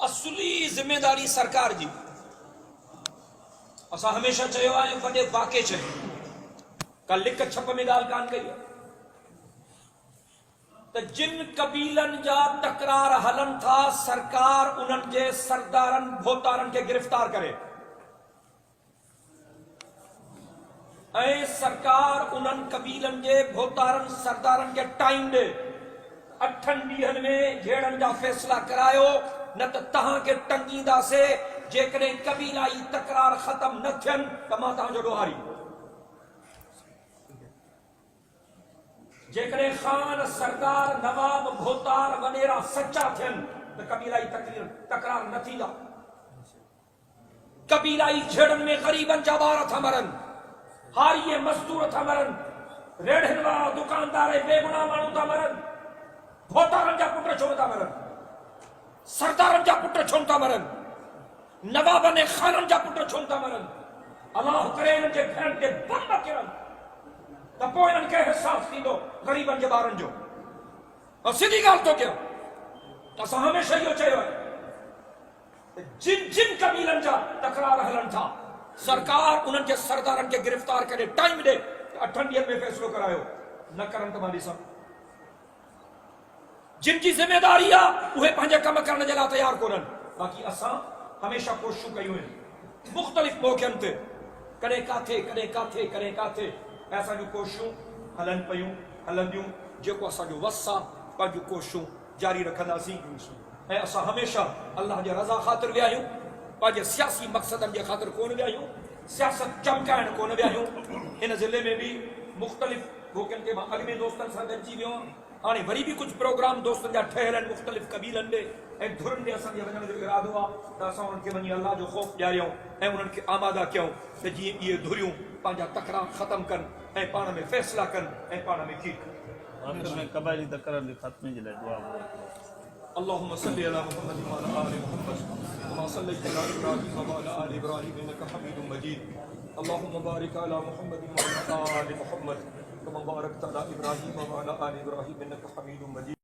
असली जिम्मेदारी सरकार जी। असां हमेशा चयो आहे वॾे वाक़े चयो, का लिख छप में ॻाल्हि कान कई आहे त जिन कबीलनि जा तकरार हलन था, सरकार उन्हनि जे सरदारनि भोतारनि खे गिरफ़्तार करे ऐं सरकार उन्हनि कबीलनि जे भोतारनि सरदारनि खे टाइम ॾे, 8 ॾींहनि में झेड़नि जा फैसला करायो, न त तव्हांखे टंगींदासीं। जेकॾहिं कबीलाई तकरार ख़त्म न थियनि त मां तव्हांजो ॾोहारी। जेकॾहिं ख़ान सरदार नवाब भोतार वॾेरा सच्चा थियनि त कबीलाई तकरार न थींदा। कबीलाई झेड़नि में ग़रीबनि जा ॿार था मरनि, हारीअ मज़दूर था मरनि, रेढ़नि वारा दुकानदार बेगुनाह माण्हू था मरनि, भोतारनि जा पुट छो था मरनि, सरदारनि जा पुट छो था मरनि, नवाबनि ऐं ख़ाननि जा पुट छो था मरनि। अलाह करे हिननि जे घरनि ते बम किरनि त पोइ हिननि खे अहसासु थींदो ग़रीबनि जे ॿारनि जो। ऐं सिधी ॻाल्हि थो कयां, असां हमेशह इहो चयो आहे जिन जिन कबीलनि जा तकरार हलनि था, सरकार उन्हनि जे सरदारनि खे गिरफ़्तार करे टाइम ॾे, 8 ॾींहनि में फ़ैसिलो करायो। न करनि त मां ॾिसां। जिन जी ज़िम्मेदारी आहे उहे पंहिंजे कम करण जे लाइ तयार कोन्हनि। बाक़ी असां हमेशा कोशिशूं कयूं आहिनि मुख़्तलिफ़ मौक़नि ते, कॾहिं काथे कॾहिं काथे कॾहिं काथे, ऐं असांजूं कोशिशूं हलनि पियूं हलंदियूं। जेको असांजो वस आहे पंहिंजूं कोशिशूं जारी रखंदासीं ऐं असां हमेशा अल्लाह जे रज़ा ख़ातिर विया आहियूं, पंहिंजे सियासी मक़सदनि जे ख़ातिर कोन विया आहियूं, सियासत चमकाइण कोन विया आहियूं। हिन ज़िले में बि मुख़्तलिफ़ मौक़नि ते मां अॻ में दोस्तनि सां गॾिजी वियो आहियां, हाणे वरी बि कुझु प्रोग्राम दोस्तनि जा ठहियल आहिनि मुख़्तलिफ़ कबीलनि ॾे ऐं धुरनि ॾे असांजे वञण जो इरादो आहे त असां उन्हनि खे वञी अल्लाह जो ख़ौफ़ ॾियारियूं ऐं उन्हनि खे आमादा कयूं त जीअं इहे धुरियूं पंहिंजा तकरार ख़त्म कनि ऐं पाण में फ़ैसिला कनि ऐं पाण में ठीक कनि। आखिर में कबायली तकरार के खात्मे जे लाइ दुआ। اللهم صل على محمد وعلى ال محمد كما صليت على ابراهيم وعلى ال ابراهيم انك حميد مجيد. اللهم بارك على محمد وعلى ال محمد كما باركت على ابراهيم وعلى ال ابراهيم انك حميد مجيد.